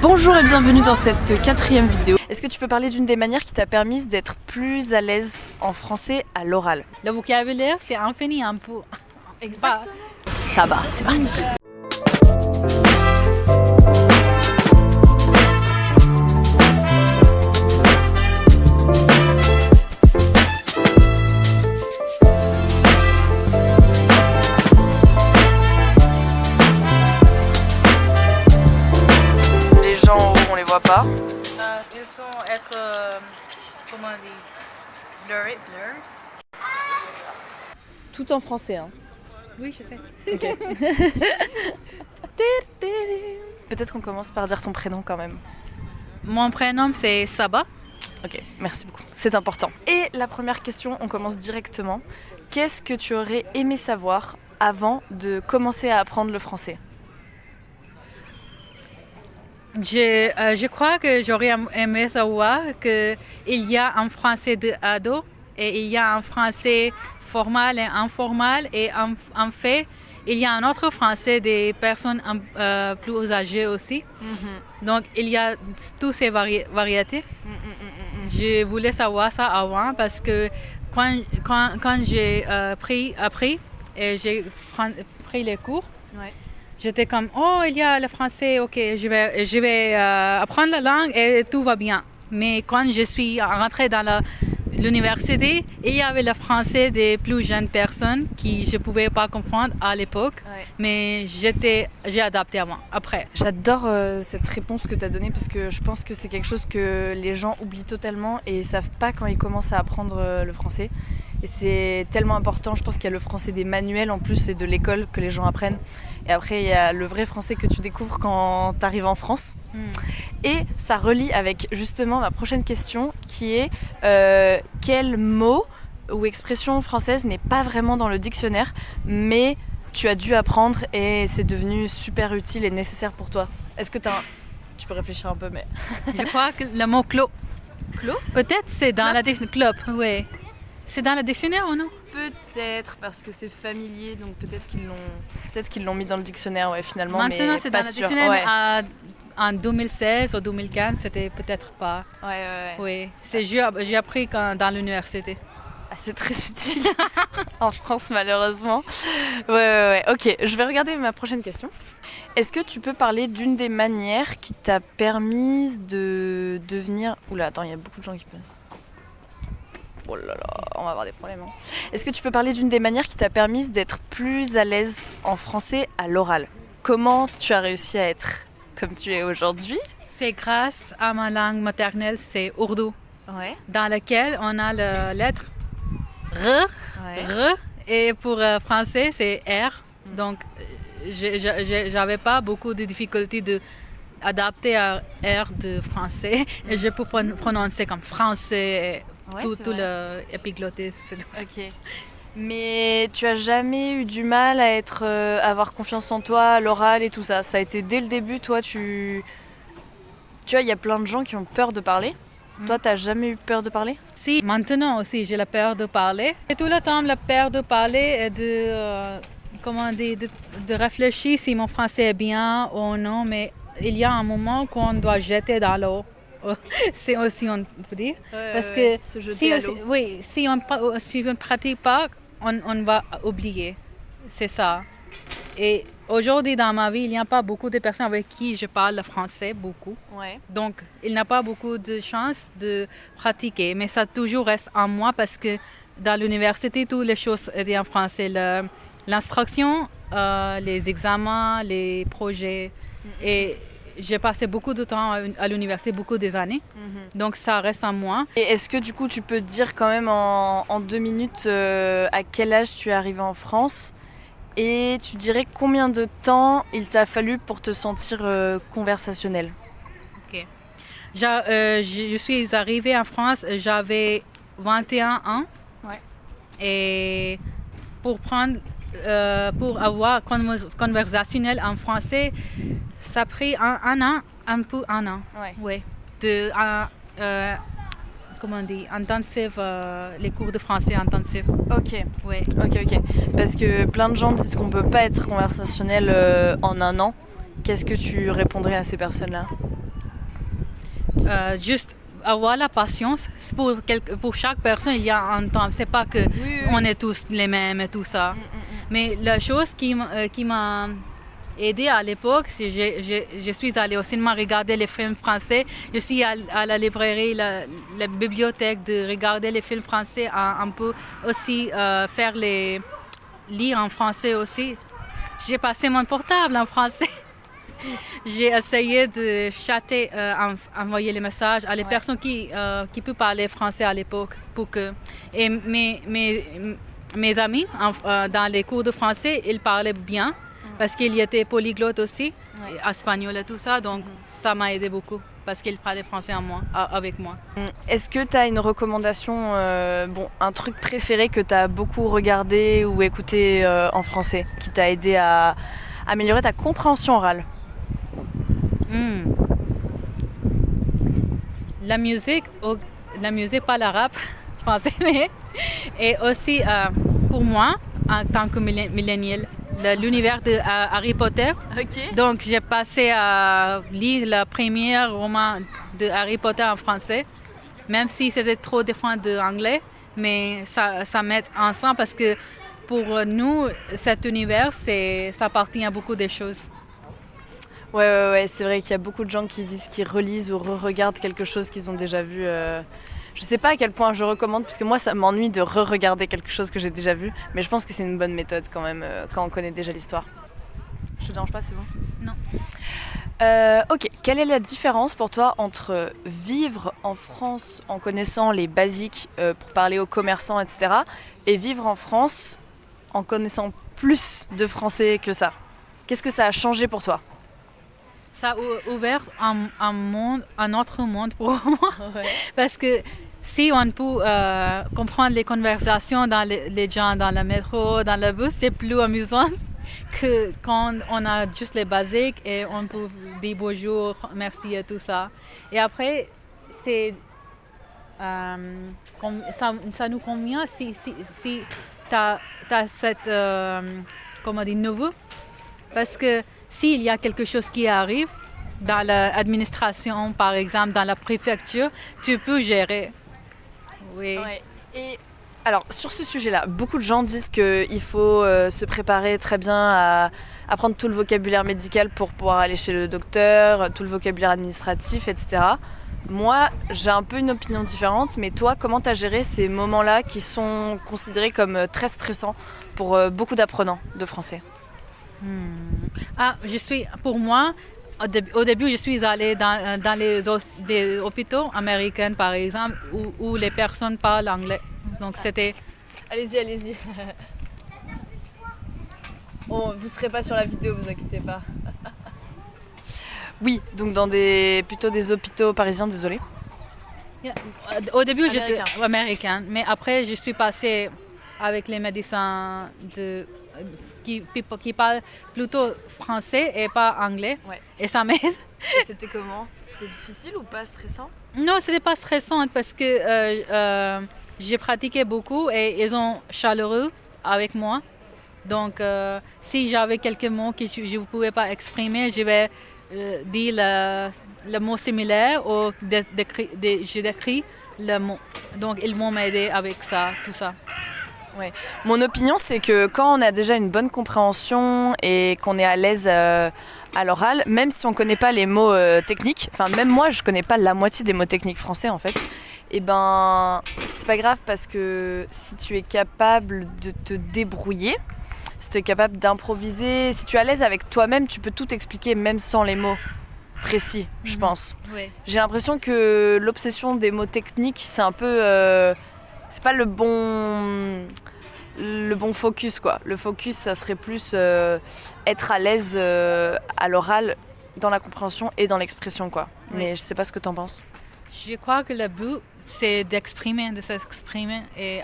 Bonjour et bienvenue dans cette 4e vidéo. Est-ce que tu peux parler d'une des manières qui t'a permis d'être plus à l'aise en français à l'oral? Le vocabulaire, c'est infini un peu. Exactement. Ça va, c'est parti. Les gens en haut, on les voit pas. Ils sont comment on dit, blurred. Tout en français, hein. Oui, je sais. Ok. Peut-être qu'on commence par dire ton prénom quand même. Mon prénom, c'est Saba. Ok, merci beaucoup. C'est important. Et la première question, on commence directement. Qu'est-ce que tu aurais aimé savoir avant de commencer à apprendre le français? Je crois que j'aurais aimé savoir qu'il y a un français de ado et il y a un français formal et informel et en fait, il y a un autre français des personnes plus âgées aussi. Donc, il y a toutes ces variétés. Je voulais savoir ça avant parce que quand j'ai appris et j'ai pris les cours, Ouais. j'étais comme, oh, il y a le français, ok, je vais apprendre la langue et tout va bien. Mais quand je suis rentrée dans l'université, il y avait le français des plus jeunes personnes qui je ne pouvais pas comprendre à l'époque, Ouais. mais j'ai adapté après. J'adore cette réponse que tu as donnée parce que je pense que c'est quelque chose que les gens oublient totalement et ne savent pas quand ils commencent à apprendre le français. Et c'est tellement important, je pense qu'il y a le français des manuels en plus et de l'école que les gens apprennent. Et après, il y a le vrai français que tu découvres quand tu arrives en France. Et ça relie avec justement ma prochaine question qui est quel mot ou expression française n'est pas vraiment dans le dictionnaire mais tu as dû apprendre et c'est devenu super utile et nécessaire pour toi? Est-ce que tu peux réfléchir un peu mais... Je crois que le mot clos. Clos? Peut-être c'est dans la dictionnaire. Club, oui. C'est dans le dictionnaire ou non? Peut-être parce que c'est familier donc peut-être qu'ils l'ont mis dans le dictionnaire ouais, finalement. Maintenant mais c'est pas dans le sûr. dictionnaire Ouais. en 2016 ou 2015, c'était peut-être pas. Ouais. Oui, j'ai appris dans l'université. Ah, c'est très utile en France malheureusement. Ouais. Ok, je vais regarder ma prochaine question. Est-ce que tu peux parler d'une des manières qui t'a permis de devenir... Oula, attends, il y a beaucoup de gens qui passent. Oh là là, on va avoir des problèmes. Hein. Est-ce que tu peux parler d'une des manières qui t'a permis d'être plus à l'aise en français à l'oral? Comment tu as réussi à être comme tu es aujourd'hui? C'est grâce à ma langue maternelle, c'est Urdu, Ouais. dans laquelle on a la lettre R, R et pour français, c'est R. Donc, j'avais pas beaucoup de difficultés d'adapter à R de français. Et je peux prononcer comme français, Ouais, tout le épiglottis, c'est tout ça. Ok. Mais tu as jamais eu du mal à avoir confiance en toi, à l'oral et tout ça. Ça a été dès le début, toi, tu vois, il y a plein de gens qui ont peur de parler. Toi, t'as jamais eu peur de parler? Si, maintenant aussi, j'ai la peur de parler. Et tout le temps, la peur de parler et de réfléchir si mon français est bien ou non. Mais il y a un moment qu'on doit jeter dans l'eau. C'est aussi, on peut dire. Parce que si on ne pratique pas, on va oublier. C'est ça. Et aujourd'hui, dans ma vie, il n'y a pas beaucoup de personnes avec qui je parle le français, beaucoup. Ouais. Donc, il n'y a pas beaucoup de chances de pratiquer. Mais ça toujours reste en moi parce que dans l'université, toutes les choses étaient en français. L'instruction, les examens, les projets. Et j'ai passé beaucoup de temps à l'université, beaucoup des années. Donc, ça reste en moi. Et est-ce que du coup, tu peux dire quand même en 2 minutes à quel âge tu es arrivé en France? Et tu dirais combien de temps il t'a fallu pour te sentir conversationnel? Ok. Je suis arrivée en France, j'avais 21 ans. Ouais. Et pour avoir conversationnel en français, ça a pris un an. Ouais. Oui. Comment on dit, intensive, les cours de français intensifs. Ok. Oui. Ok. Parce que plein de gens disent qu'on peut pas être conversationnel en un an. Qu'est-ce que tu répondrais à ces personnes-là? juste avoir la patience. Pour chaque personne, il y a un temps. C'est pas que on est tous les mêmes et tout ça. Mais la chose qui m'a aidé à l'époque, c'est que je suis allée au cinéma regarder les films français. Je suis à la librairie, la bibliothèque, de regarder les films français, un peu aussi lire en français aussi. J'ai passé mon portable en français. J'ai essayé de chatter, envoyer les messages à les personnes qui peuvent parler français à l'époque. Et mes amis, dans les cours de français, ils parlaient bien parce qu'ils étaient polyglottes aussi, espagnol et tout ça. Donc, ça m'a aidé beaucoup parce qu'ils parlaient français avec moi. Est-ce que tu as une recommandation, un truc préféré que tu as beaucoup regardé ou écouté en français qui t'a aidé à améliorer ta compréhension orale? La musique, pas le rap français, mais et aussi pour moi, en tant que millénial, l'univers de Harry Potter. Okay. Donc j'ai passé à lire le premier roman de Harry Potter en français, même si c'était trop différent de l'anglais, mais ça m'aide ensemble parce que pour nous, cet univers, ça appartient à beaucoup de choses. Ouais, c'est vrai qu'il y a beaucoup de gens qui disent qu'ils relisent ou re-regardent quelque chose qu'ils ont déjà vu. Je sais pas à quel point je recommande, parce que moi ça m'ennuie de re-regarder quelque chose que j'ai déjà vu, mais je pense que c'est une bonne méthode quand même, quand on connaît déjà l'histoire. Je te dérange pas, c'est bon? Non. Ok, quelle est la différence pour toi entre vivre en France en connaissant les basiques pour parler aux commerçants, etc., et vivre en France en connaissant plus de français que ça? Qu'est-ce que ça a changé pour toi? Ça a ouvert un autre monde pour moi. Ouais. Parce que si on peut comprendre les conversations dans les gens dans le métro, dans le bus, c'est plus amusant que quand on a juste les basiques et on peut dire bonjour, merci et tout ça. Et après, ça nous convient si tu as cette, nouveau. Parce que s'il y a quelque chose qui arrive dans l'administration, par exemple, dans la préfecture, tu peux gérer. Oui. Ouais. Et alors, sur ce sujet-là, beaucoup de gens disent qu'il faut se préparer très bien à apprendre tout le vocabulaire médical pour pouvoir aller chez le docteur, tout le vocabulaire administratif, etc. Moi, j'ai un peu une opinion différente, mais toi, comment tu as géré ces moments-là qui sont considérés comme très stressants pour beaucoup d'apprenants de français? Pour moi, au début, je suis allée dans des hôpitaux américains, par exemple, où les personnes parlent anglais. Donc, c'était... Allez-y. Vous ne serez pas sur la vidéo, vous inquiétez pas. Oui, donc dans plutôt des hôpitaux parisiens, désolé. Yeah. Au début, j'étais américaine, mais après, je suis passée avec les médecins qui parlent plutôt français et pas anglais. Ouais. Et ça m'aide. Et c'était comment? C'était difficile ou pas stressant? Non, c'était pas stressant parce que j'ai pratiqué beaucoup et ils sont chaleureux avec moi. Donc, si j'avais quelques mots que je ne pouvais pas exprimer, je vais dire le mot similaire ou je décris le mot. Donc, ils vont m'aider avec ça, tout ça. Ouais. Mon opinion, c'est que quand on a déjà une bonne compréhension et qu'on est à l'aise à l'oral, même si on ne connaît pas les mots techniques, enfin même moi je ne connais pas la moitié des mots techniques français en fait, et ben c'est pas grave parce que si tu es capable de te débrouiller, si tu es capable d'improviser, si tu es à l'aise avec toi-même, tu peux tout expliquer même sans les mots précis, je pense. Oui. J'ai l'impression que l'obsession des mots techniques, c'est un peu... c'est pas le bon focus quoi. Le focus ça serait plus être à l'aise à l'oral dans la compréhension et dans l'expression quoi. Oui. Mais je sais pas ce que t'en penses. Je crois que le but c'est de s'exprimer et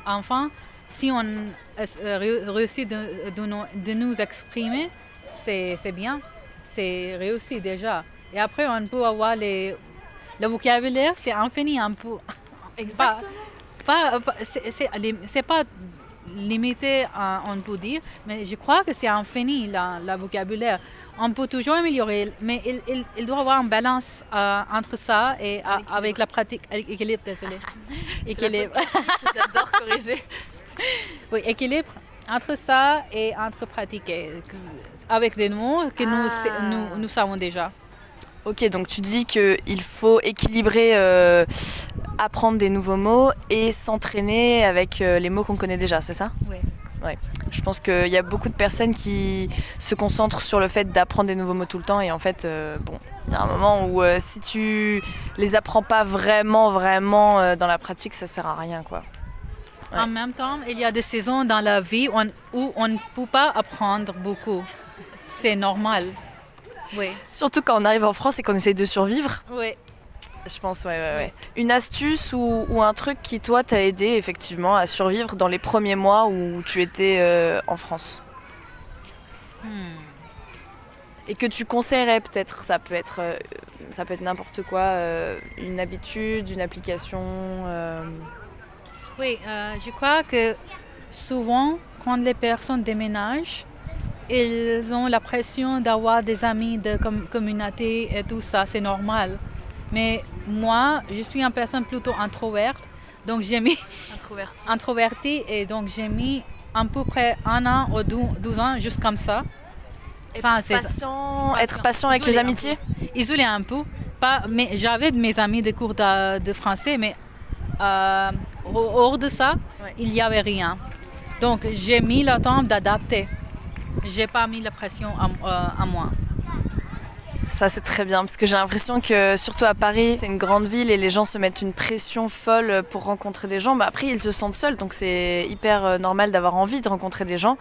enfin si on réussit de nous exprimer c'est bien, c'est réussi déjà. Et après on peut avoir le vocabulaire, c'est infini un peu. Exactement. C'est pas limité, on peut dire, mais je crois que c'est infini, le vocabulaire. On peut toujours améliorer, mais il doit y avoir une balance entre ça et avec la pratique. Équilibre, désolé. Équilibre. J'adore corriger. Oui, équilibre entre ça et entre pratiquer, avec des mots que nous savons déjà. Ok, donc tu dis qu'il faut équilibrer, apprendre des nouveaux mots et s'entraîner avec les mots qu'on connaît déjà, c'est ça ? Oui. Ouais. Je pense qu'il y a beaucoup de personnes qui se concentrent sur le fait d'apprendre des nouveaux mots tout le temps et en fait, il y a un moment où si tu les apprends pas vraiment dans la pratique, ça sert à rien, quoi. Ouais. En même temps, il y a des saisons dans la vie où on ne peut pas apprendre beaucoup. C'est normal. Oui. Surtout quand on arrive en France et qu'on essaye de survivre. Oui. Je pense, ouais. Une astuce ou un truc qui, toi, t'a aidé effectivement à survivre dans les premiers mois où tu étais en France et que tu conseillerais peut-être, ça peut être n'importe quoi, une habitude, une application. Oui, je crois que souvent, quand les personnes déménagent, ils ont la pression d'avoir des amis de communauté et tout ça, c'est normal. Mais moi, je suis une personne plutôt introvertie, donc j'ai mis introvertie et donc j'ai mis à peu près 1 an ou 12 ans juste comme ça. Être patient avec les amitiés. Isolé un peu, mais j'avais mes amis de cours de français, mais hors de ça, il n'y avait rien. Donc j'ai mis le temps d'adapter. J'ai pas mis la pression à moi. Ça c'est très bien parce que j'ai l'impression que surtout à Paris, c'est une grande ville et les gens se mettent une pression folle pour rencontrer des gens. Après ils se sentent seuls donc c'est hyper normal d'avoir envie de rencontrer des gens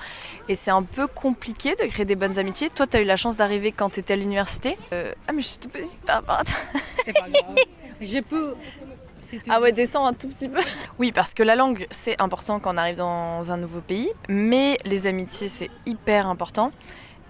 et c'est un peu compliqué de créer des bonnes amitiés. Toi tu as eu la chance d'arriver quand tu étais à l'université. Mais je suis toute petite par rapport à toi. C'est pas grave. Je peux... Ah ouais, descends un tout petit peu. Oui, parce que la langue, c'est important quand on arrive dans un nouveau pays, mais les amitiés, c'est hyper important.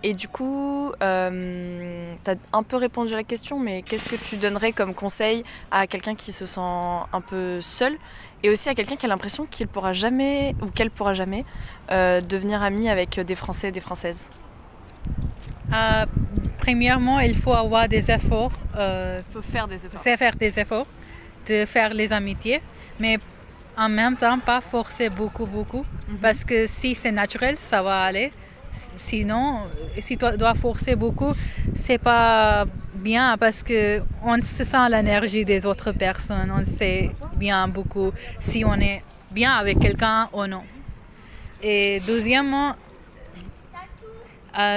Et du coup, t'as un peu répondu à la question, mais qu'est-ce que tu donnerais comme conseil à quelqu'un qui se sent un peu seul et aussi à quelqu'un qui a l'impression qu'il pourra jamais ou qu'elle pourra jamais devenir amie avec des Français et des Françaises? Premièrement, il faut avoir des efforts. Il faut faire des efforts. C'est faire des efforts. De faire les amitiés, mais en même temps pas forcer beaucoup, parce que si c'est naturel, ça va aller. Sinon, si tu dois forcer beaucoup, c'est pas bien parce que on se sent l'énergie des autres personnes, on sait bien beaucoup si on est bien avec quelqu'un ou non. Et deuxièmement,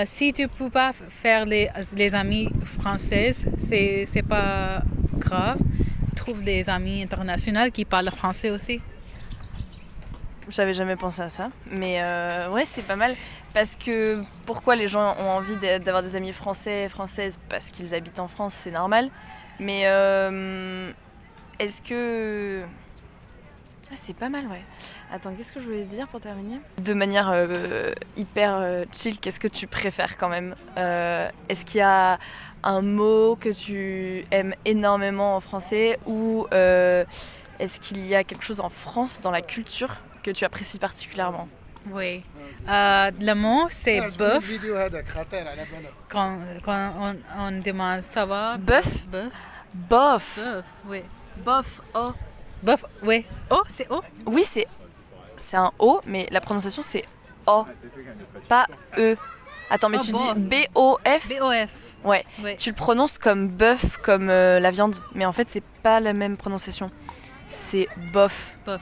si tu peux pas faire les amis françaises, c'est pas grave. Trouve des amis internationaux qui parlent français aussi. J'avais jamais pensé à ça, mais ouais, c'est pas mal. Parce que pourquoi les gens ont envie d'avoir des amis français et françaises? Parce qu'ils habitent en France, c'est normal. Mais est-ce que... Ah, c'est pas mal, ouais. Attends, qu'est-ce que je voulais dire pour terminer? De manière hyper chill, qu'est-ce que tu préfères quand même? Est-ce qu'il y a un mot que tu aimes énormément en français ou est-ce qu'il y a quelque chose en France, dans la culture, que tu apprécies particulièrement? Oui. Le mot, c'est bœuf. Quand on demande ça va? Bœuf? Bœuf. Bof. Bœuf, oui. Bof, oh. Bof, oui. Oh, c'est O? Oui, c'est un O, mais la prononciation c'est O, pas E. Attends, mais tu dis B-O-F? B-O-F. Ouais. Oui. Tu le prononces comme bœuf, comme la viande, mais en fait c'est pas la même prononciation. C'est bof. Bof.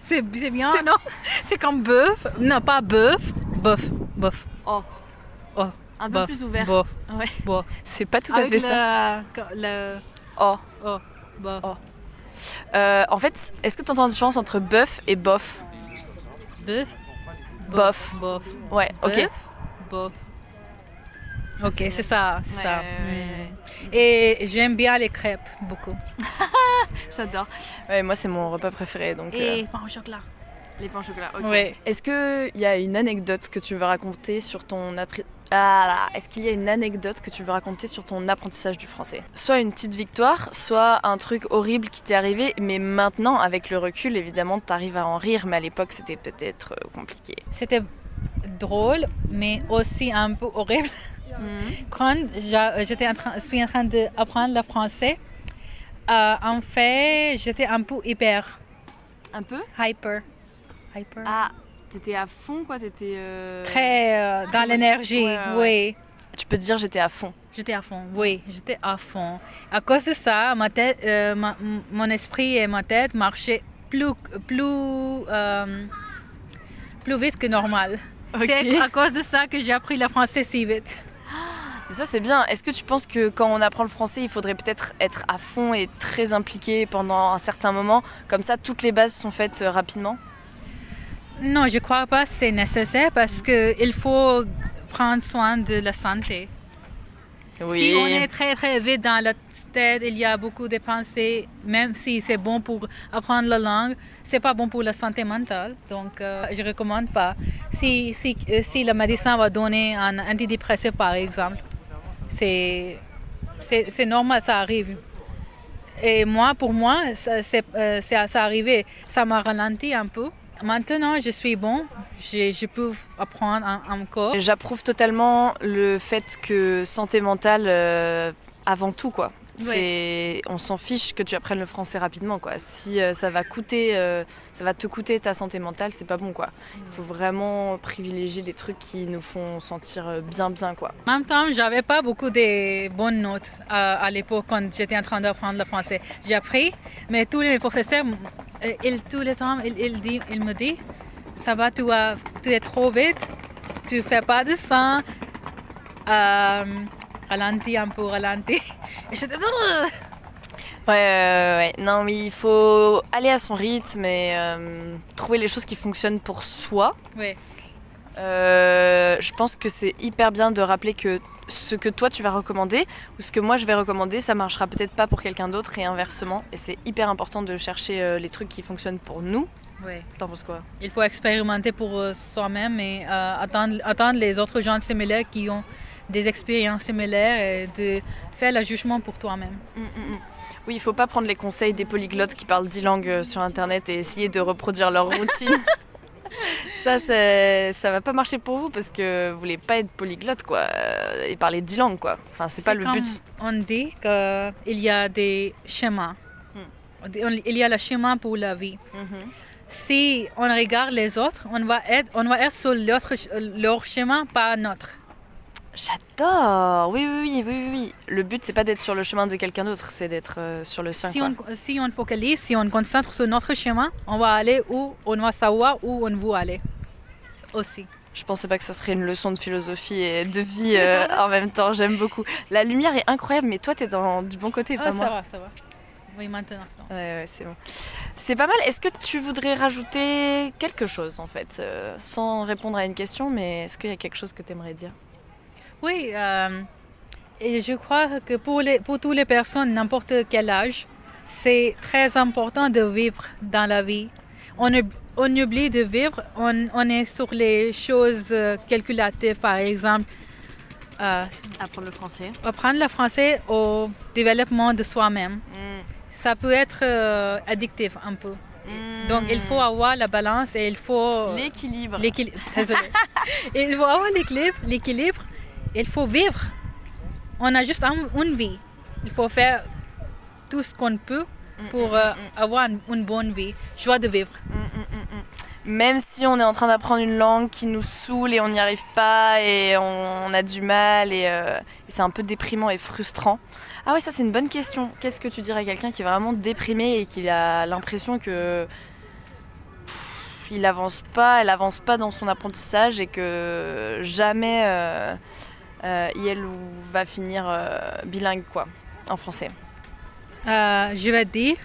C'est bien, non? C'est comme bœuf. Non, pas bœuf. Bof. Bof. Oh. Oh. Un peu Bof. plus ouvert. Bof. Ouais. Bof. C'est pas tout à Avec fait ça. le... Oh. Oh. Bof. Oh. En fait, est-ce que tu entends la différence entre bœuf et bof? Bœuf. Bof. Bof. Ouais, ok. Bœuf. Bof. Ok, c'est ça, c'est ça. Ouais. Et j'aime bien les crêpes, beaucoup. J'adore. Ouais, moi c'est mon repas préféré, donc... Et pain au chocolat. Les pains au chocolat, ok. Ouais. Est-ce qu'il y a une anecdote que tu veux raconter sur ton Ah, est-ce qu'il y a une anecdote que tu veux raconter sur ton apprentissage du français? Soit une petite victoire, soit un truc horrible qui t'est arrivé, mais maintenant, avec le recul, évidemment, t'arrives à en rire, mais à l'époque, c'était peut-être compliqué. C'était drôle, mais aussi un peu horrible. Quand suis en train d'apprendre le français, en fait, j'étais un peu hyper. Un peu? Hyper. Ah, t'étais à fond, quoi, Très dans l'énergie, oui. Tu peux te dire j'étais à fond. J'étais à fond, oui, j'étais à fond. À cause de ça, ma tête, mon esprit et ma tête marchaient plus vite que normal. Okay. C'est à cause de ça que j'ai appris le français si vite. Mais ça c'est bien. Est-ce que tu penses que quand on apprend le français, il faudrait peut-être être à fond et très impliqué pendant un certain moment? Comme ça, toutes les bases sont faites rapidement? Non, je crois pas que c'est nécessaire parce qu'il faut prendre soin de la santé. Oui. Si on est très très vite dans la tête, il y a beaucoup de pensées, même si c'est bon pour apprendre la langue, c'est pas bon pour la santé mentale. Donc, je recommande pas. Si le médecin va donner un antidépresseur, par exemple, c'est normal, ça arrive. Et pour moi, ça arrivé. Ça m'a ralenti un peu. Maintenant, je suis bon, je peux apprendre encore. J'approuve totalement le fait que santé mentale, avant tout, quoi. Ouais. On s'en fiche que tu apprennes le français rapidement, quoi. Si ça va te coûter ta santé mentale, c'est pas bon, quoi. Il faut vraiment privilégier des trucs qui nous font sentir bien, quoi. En même temps, j'avais pas beaucoup de bonnes notes à l'époque quand j'étais en train d'apprendre le français. J'ai appris, mais tous les professeurs, tout le temps, ils me disent, ça va, tu es trop vite, tu fais pas de sang. Ralenti un peu. Et j'étais... Ouais. Non, mais il faut aller à son rythme et trouver les choses qui fonctionnent pour soi. Ouais. Je pense que c'est hyper bien de rappeler que ce que toi tu vas recommander ou ce que moi je vais recommander, ça marchera peut-être pas pour quelqu'un d'autre et inversement. Et c'est hyper important de chercher les trucs qui fonctionnent pour nous. Ouais. T'en penses quoi? Il faut expérimenter pour soi-même et attendre les autres gens similaires qui ont des expériences similaires et de faire le jugement pour toi-même. Oui, il faut pas prendre les conseils des polyglottes qui parlent 10 langues sur internet et essayer de reproduire leur routine. Ça va pas marcher pour vous parce que vous voulez pas être polyglotte, quoi, et parler 10 langues, quoi. Enfin, c'est pas le but. On dit qu'il y a des chemins. Il y a le chemin pour la vie. Si on regarde les autres, on va être sur leur chemin, pas notre. J'adore. Oui. Le but, c'est pas d'être sur le chemin de quelqu'un d'autre, c'est d'être sur le sien. Si on focalise, si on concentre sur notre chemin, on va aller où on va savoir où on veut aller aussi. Je pensais pas que ça serait une leçon de philosophie et de vie en même temps. J'aime beaucoup. La lumière est incroyable, mais toi, t'es du bon côté, pas moi. Ça va. Oui, maintenant ça. Ouais, c'est bon. C'est pas mal. Est-ce que tu voudrais rajouter quelque chose, en fait, sans répondre à une question, mais est-ce qu'il y a quelque chose que tu aimerais dire? Oui, et je crois que pour toutes les personnes, n'importe quel âge, c'est très important de vivre dans la vie. On oublie de vivre, on est sur les choses calculatives, par exemple. Apprendre le français. Apprendre le français au développement de soi-même. Ça peut être addictif un peu. Donc il faut avoir la balance et il faut... L'équilibre. Désolée. Il faut avoir l'équilibre. Il faut vivre. On a juste une vie. Il faut faire tout ce qu'on peut pour avoir une bonne vie. Joie de vivre. Même si on est en train d'apprendre une langue qui nous saoule et on n'y arrive pas et on a du mal et c'est un peu déprimant et frustrant. Ah oui, ça c'est une bonne question. Qu'est-ce que tu dirais à quelqu'un qui est vraiment déprimé et qui a l'impression que elle avance pas dans son apprentissage et que jamais il va finir bilingue, quoi, en français? Je vais dire,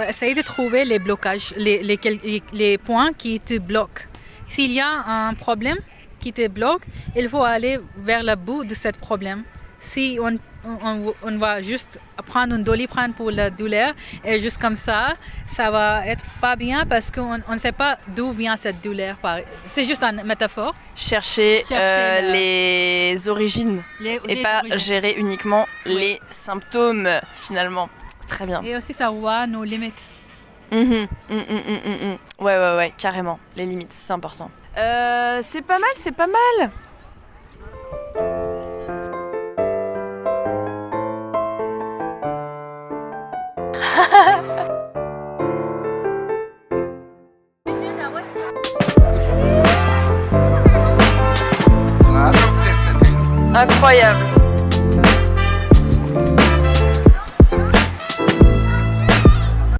essaye de trouver les blocages, les points qui te bloquent. S'il y a un problème qui te bloque, il faut aller vers le bout de ce problème. Si on va juste prendre une Doliprane pour la douleur et juste comme ça va être pas bien parce qu'on ne sait pas d'où vient cette douleur. C'est juste une métaphore. Chercher les origines et pas gérer uniquement les symptômes finalement. Très bien. Et aussi ça voit nos limites. Ouais, carrément. Les limites, c'est important. C'est pas mal. Incroyable.